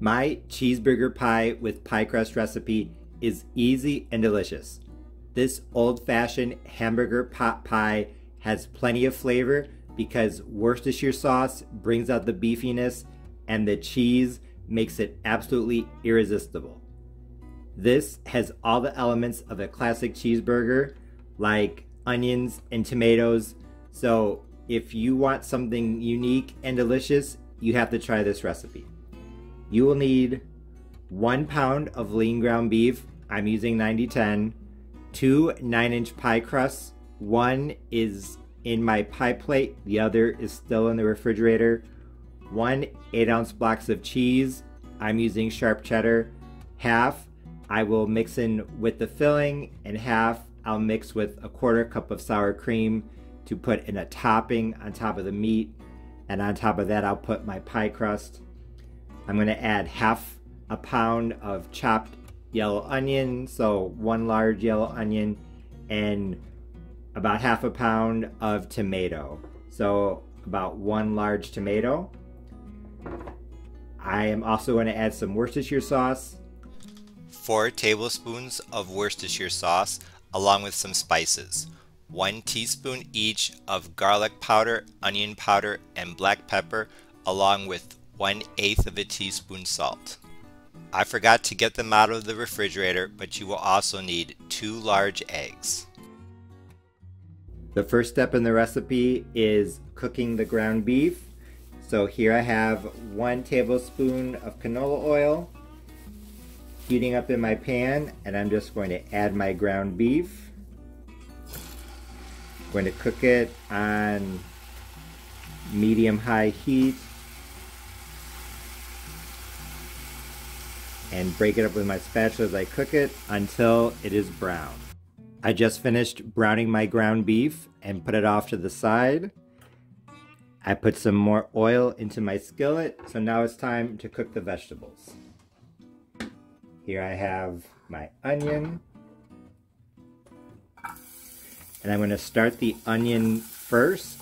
My cheeseburger pie with pie crust recipe is easy and delicious. This old-fashioned hamburger pot pie has plenty of flavor because Worcestershire sauce brings out the beefiness and the cheese makes it absolutely irresistible. This has all the elements of a classic cheeseburger like onions and tomatoes, so if you want something unique and delicious, you have to try this recipe. You will need 1 pound of lean ground beef. I'm using 90/10. 2 9-inch pie crusts. One is in my pie plate, the other is still in the refrigerator. 1 8-ounce blocks of cheese. I'm using sharp cheddar. Half I will mix in with the filling, and half I'll mix with a 1/4 cup of sour cream to put in a topping on top of the meat. And on top of that, I'll put my pie crust. I'm going to add 1/2 pound of chopped yellow onion, so 1 large yellow onion, and about 1/2 pound of tomato, so about 1 large tomato. I am also going to add some Worcestershire sauce. 4 tablespoons of Worcestershire sauce along with some spices. 1 teaspoon each of garlic powder, onion powder, and black pepper, along with 1/8 of a teaspoon salt. I forgot to get them out of the refrigerator, but you will also need 2 large eggs. The first step in the recipe is cooking the ground beef. So here I have 1 tablespoon of canola oil heating up in my pan, and I'm just going to add my ground beef. I'm going to cook it on medium-high heat and break it up with my spatula as I cook it until it is brown. I just finished browning my ground beef and put it off to the side. I put some more oil into my skillet, so now it's time to cook the vegetables. Here I have my onion, and I'm going to start the onion first,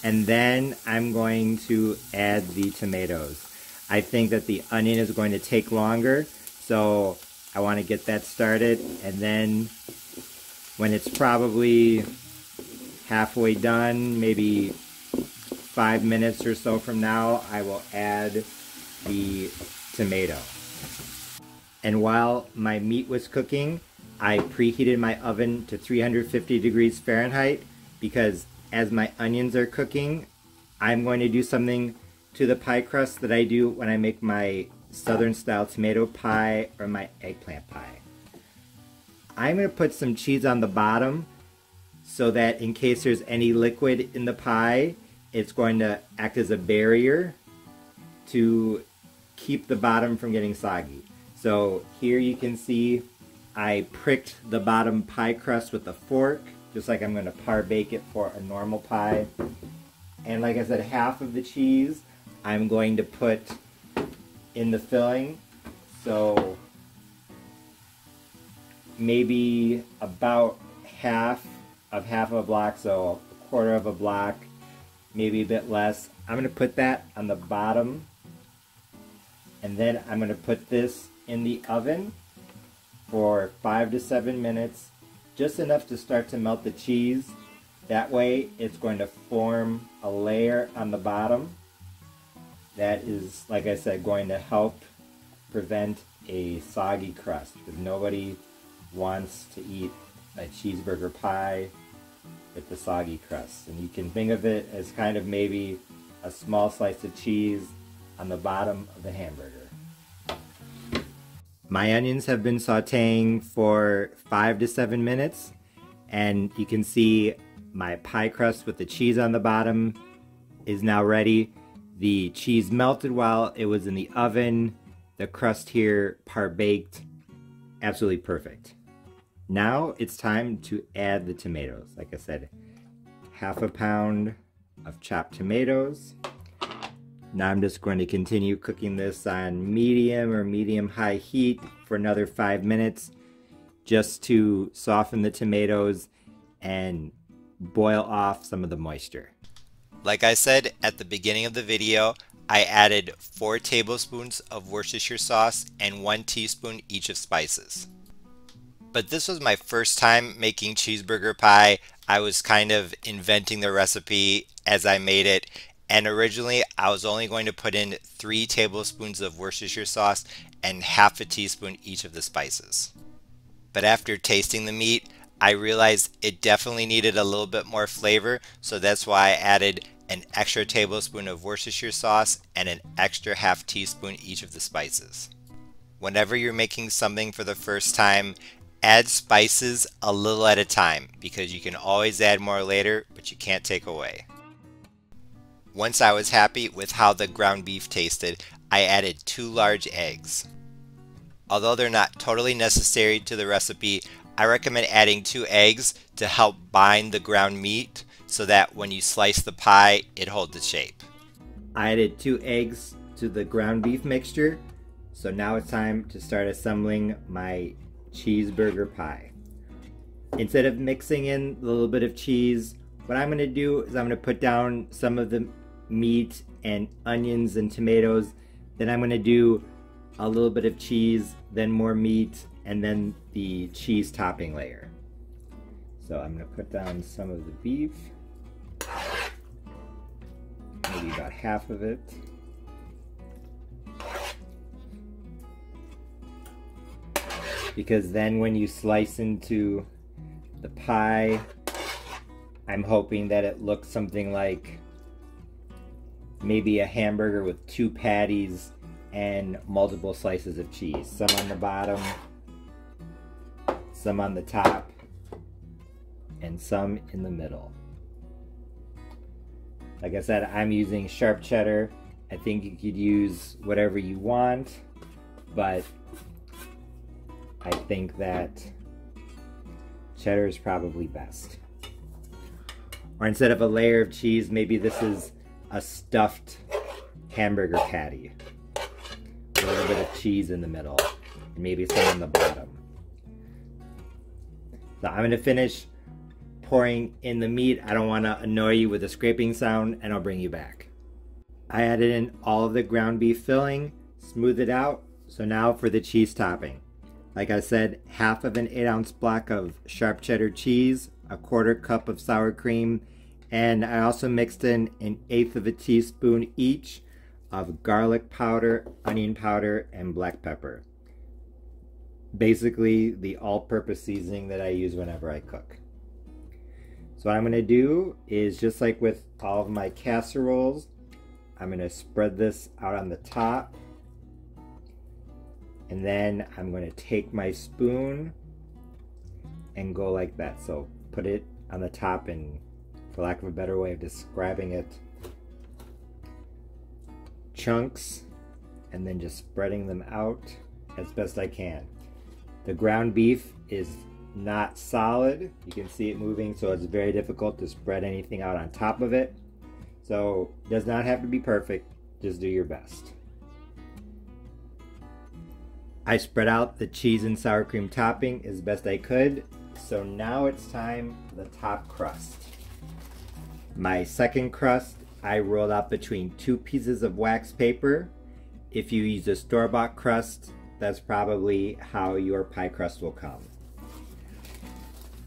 and then I'm going to add the tomatoes. I think that the onion is going to take longer, so I want to get that started, and then when it's probably halfway done, maybe 5 minutes or so from now, I will add the tomato. And while my meat was cooking, I preheated my oven to 350 degrees Fahrenheit because as my onions are cooking, I'm going to do something to the pie crust that I do when I make my southern style tomato pie or my eggplant pie. I'm going to put some cheese on the bottom so that in case there's any liquid in the pie, it's going to act as a barrier to keep the bottom from getting soggy. So here you can see I pricked the bottom pie crust with a fork, just like I'm going to par bake it for a normal pie. And like I said, half of the cheese I'm going to put in the filling, so maybe about half of a block, so 1/4 of a block, maybe a bit less. I'm going to put that on the bottom, and then I'm going to put this in the oven for 5 to 7 minutes, just enough to start to melt the cheese. That way it's going to form a layer on the bottom that is, like I said, going to help prevent a soggy crust, because nobody wants to eat a cheeseburger pie with the soggy crust. And you can think of it as kind of maybe a small slice of cheese on the bottom of the hamburger. My onions have been sauteing for 5 to 7 minutes, and you can see my pie crust with the cheese on the bottom is now ready. The cheese melted while it was in the oven. The crust here par baked. Absolutely perfect. Now it's time to add the tomatoes. Like I said, 1/2 pound of chopped tomatoes. Now I'm just going to continue cooking this on medium or medium-high heat for another 5 minutes just to soften the tomatoes and boil off some of the moisture. Like I said at the beginning of the video, I added 4 tablespoons of Worcestershire sauce and 1 teaspoon each of spices. But this was my first time making cheeseburger pie. I was kind of inventing the recipe as I made it, and originally I was only going to put in 3 tablespoons of Worcestershire sauce and half a teaspoon each of the spices. But after tasting the meat, I realized it definitely needed a little bit more flavor, so that's why I added an extra tablespoon of Worcestershire sauce and an extra half teaspoon each of the spices. Whenever you're making something for the first time, add spices a little at a time, because you can always add more later, but you can't take away. Once I was happy with how the ground beef tasted, I added 2 large eggs. Although they're not totally necessary to the recipe, I recommend adding 2 eggs to help bind the ground meat so that when you slice the pie, it holds its shape. I added 2 eggs to the ground beef mixture, so now it's time to start assembling my cheeseburger pie. Instead of mixing in a little bit of cheese, what I'm going to do is I'm going to put down some of the meat and onions and tomatoes. Then I'm going to do a little bit of cheese, then more meat, and then the cheese topping layer. So I'm going to put down some of the beef, maybe about half of it. Because then when you slice into the pie, I'm hoping that it looks something like maybe a hamburger with 2 patties and multiple slices of cheese. Some on the bottom, some on the top, and some in the middle. Like I said, I'm using sharp cheddar. I think you could use whatever you want, but I think that cheddar is probably best. Or instead of a layer of cheese, maybe this is a stuffed hamburger patty. A little bit of cheese in the middle, and maybe some on the bottom. So I'm going to finish pouring in the meat. I don't want to annoy you with a scraping sound, and I'll bring you back. I added in all of the ground beef filling, smoothed it out. So now for the cheese topping. Like I said, half of an 8-ounce block of sharp cheddar cheese, a 1/4 cup of sour cream, and I also mixed in 1/8 of a teaspoon each of garlic powder, onion powder, and black pepper. Basically the all-purpose seasoning that I use whenever I cook. So what I'm going to do is, just like with all of my casseroles, I'm going to spread this out on the top. And then I'm going to take my spoon and go like that. So put it on the top, and for lack of a better way of describing it, chunks, and then just spreading them out as best I can. The ground beef is not solid. You can see it moving, so it's very difficult to spread anything out on top of it. So it does not have to be perfect, just do your best. I spread out the cheese and sour cream topping as best I could. So now it's time for the top crust. My second crust, I rolled out between 2 pieces of wax paper. If you use a store-bought crust, that's probably how your pie crust will come.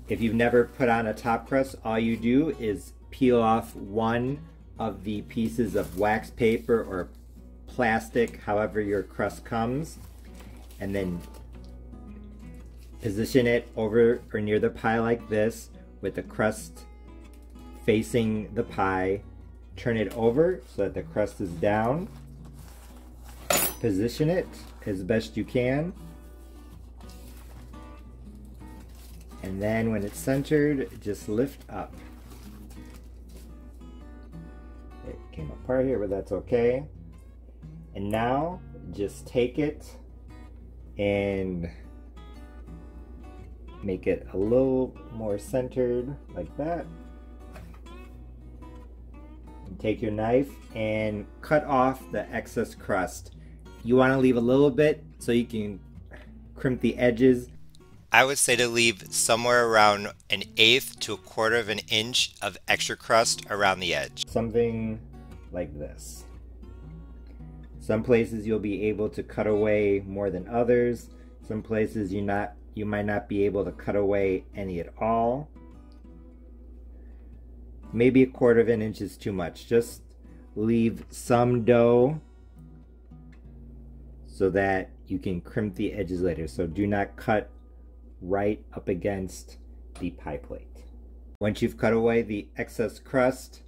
If you've never put on a top crust, all you do is peel off one of the pieces of wax paper or plastic, however your crust comes, and then position it over or near the pie like this with the crust facing the pie. Turn it over so that the crust is down. Position it as best you can. And then when it's centered, just lift up. It came apart here, but that's okay. And now just take it and make it a little more centered like that. And take your knife and cut off the excess crust. You want to leave a little bit so you can crimp the edges. I would say to leave somewhere around 1/8 to 1/4 of an inch of extra crust around the edge. Something like this. Some places you'll be able to cut away more than others. Some places you might not be able to cut away any at all. Maybe 1/4 of an inch is too much. Just leave some dough so that you can crimp the edges later. So do not cut right up against the pie plate. Once you've cut away the excess crust,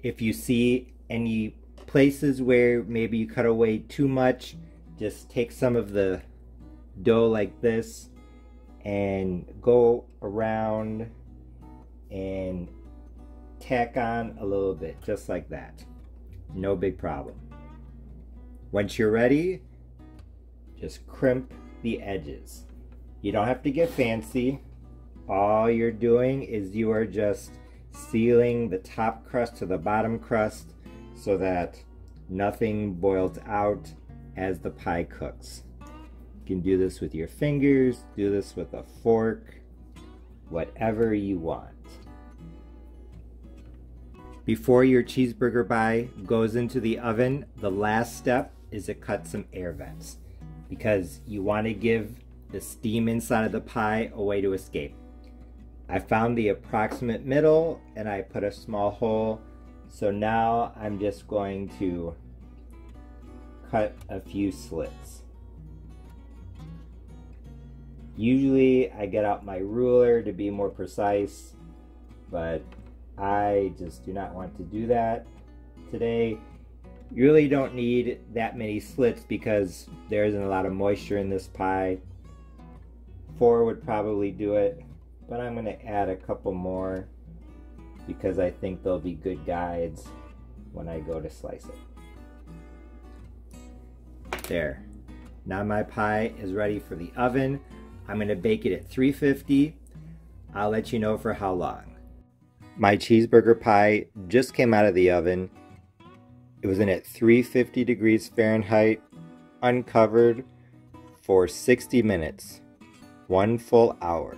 if you see any places where maybe you cut away too much, just take some of the dough like this and go around and tack on a little bit, just like that. No big problem. Once you're ready, just crimp the edges. You don't have to get fancy. All you're doing is you are just sealing the top crust to the bottom crust so that nothing boils out as the pie cooks. You can do this with your fingers, do this with a fork, whatever you want. Before your cheeseburger pie goes into the oven, the last step is to cut some air vents because you want to give the steam inside of the pie a way to escape. I found the approximate middle and I put a small hole. So now I'm just going to cut a few slits. Usually I get out my ruler to be more precise, but I just do not want to do that today. You really don't need that many slits because there isn't a lot of moisture in this pie. 4 would probably do it, but I'm going to add a couple more because I think they'll be good guides when I go to slice it. There. Now my pie is ready for the oven. I'm going to bake it at 350. I'll let you know for how long. My cheeseburger pie just came out of the oven. It was in at 350 degrees Fahrenheit, uncovered, for 60 minutes. 1 full hour.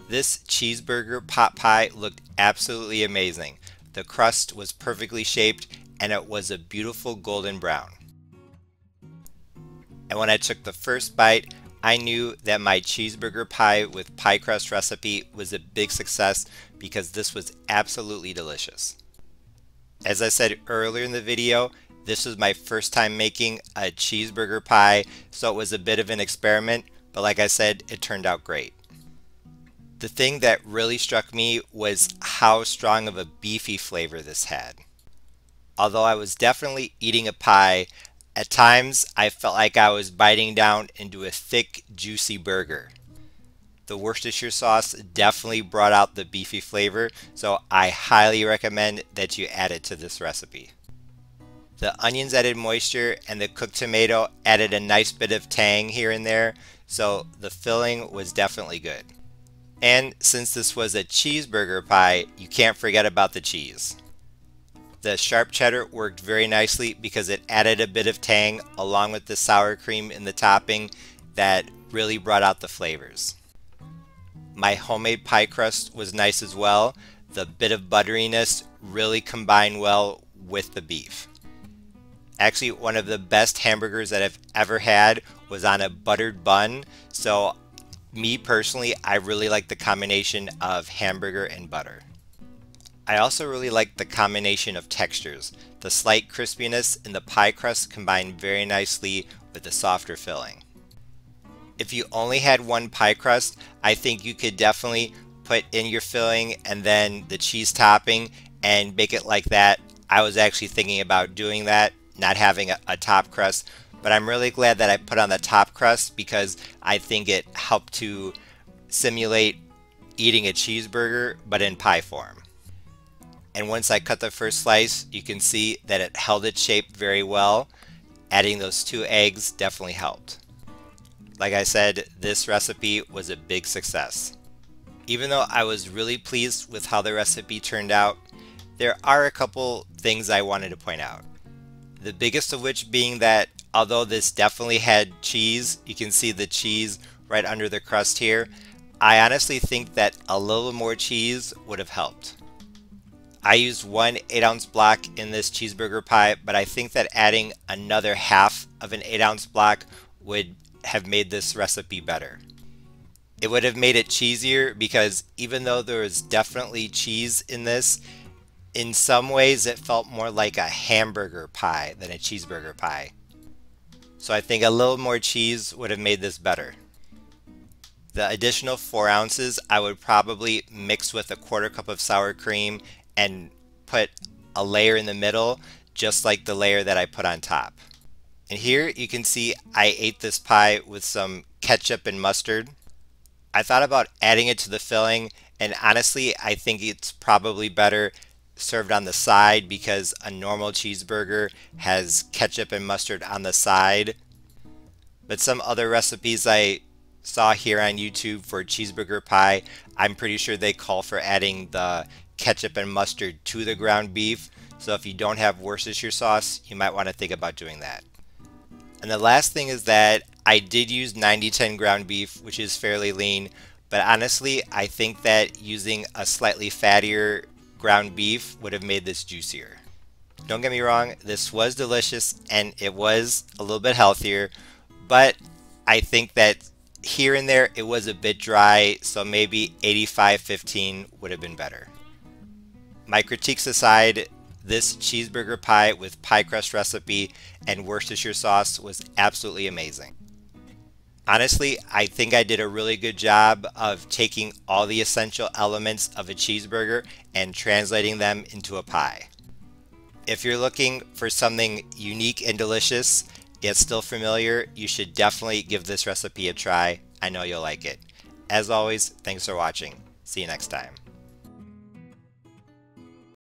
This cheeseburger pot pie looked absolutely amazing. The crust was perfectly shaped and it was a beautiful golden brown. And when I took the first bite, I knew that my cheeseburger pie with Pie Crust Recipe was a big success because this was absolutely delicious. As I said earlier in the video, this was my first time making a cheeseburger pie, so it was a bit of an experiment, but like I said, it turned out great. The thing that really struck me was how strong of a beefy flavor this had. Although I was definitely eating a pie, at times I felt like I was biting down into a thick, juicy burger. The Worcestershire sauce definitely brought out the beefy flavor, so I highly recommend that you add it to this recipe. The onions added moisture and the cooked tomato added a nice bit of tang here and there, so the filling was definitely good. And since this was a cheeseburger pie, you can't forget about the cheese. The sharp cheddar worked very nicely because it added a bit of tang along with the sour cream in the topping that really brought out the flavors. My homemade pie crust was nice as well. The bit of butteriness really combined well with the beef. Actually, one of the best hamburgers that I've ever had was on a buttered bun. So me personally, I really like the combination of hamburger and butter. I also really like the combination of textures. The slight crispiness in the pie crust combined very nicely with the softer filling. If you only had one pie crust, I think you could definitely put in your filling and then the cheese topping and bake it like that. I was actually thinking about doing that, not having a top crust, but I'm really glad that I put on the top crust because I think it helped to simulate eating a cheeseburger but in pie form. And once I cut the first slice, you can see that it held its shape very well. Adding those 2 eggs definitely helped. Like I said, this recipe was a big success. Even though I was really pleased with how the recipe turned out, there are a couple things I wanted to point out. The biggest of which being that although this definitely had cheese, you can see the cheese right under the crust here, I honestly think that a little more cheese would have helped. I used one 8-ounce block in this cheeseburger pie, but I think that adding another half of an 8-ounce block would have made this recipe better. It would have made it cheesier because even though there was definitely cheese in this, in some ways it felt more like a hamburger pie than a cheeseburger pie. So I think a little more cheese would have made this better. The additional 4 ounces I would probably mix with a 1/4 cup of sour cream and put a layer in the middle, just like the layer that I put on top. And here you can see I ate this pie with some ketchup and mustard. I thought about adding it to the filling, and honestly I think it's probably better served on the side because a normal cheeseburger has ketchup and mustard on the side. But some other recipes I saw here on YouTube for cheeseburger pie, I'm pretty sure they call for adding the ketchup and mustard to the ground beef. So if you don't have Worcestershire sauce, you might want to think about doing that. And the last thing is that I did use 90-10 ground beef, which is fairly lean, but honestly I think that using a slightly fattier ground beef would have made this juicier. Don't get me wrong, this was delicious and it was a little bit healthier, but I think that here and there it was a bit dry, so maybe 85-15 would have been better. My critiques aside, this cheeseburger pie with pie crust recipe and Worcestershire sauce was absolutely amazing. Honestly, I think I did a really good job of taking all the essential elements of a cheeseburger and translating them into a pie. If you're looking for something unique and delicious, yet still familiar, you should definitely give this recipe a try. I know you'll like it. As always, thanks for watching. See you next time.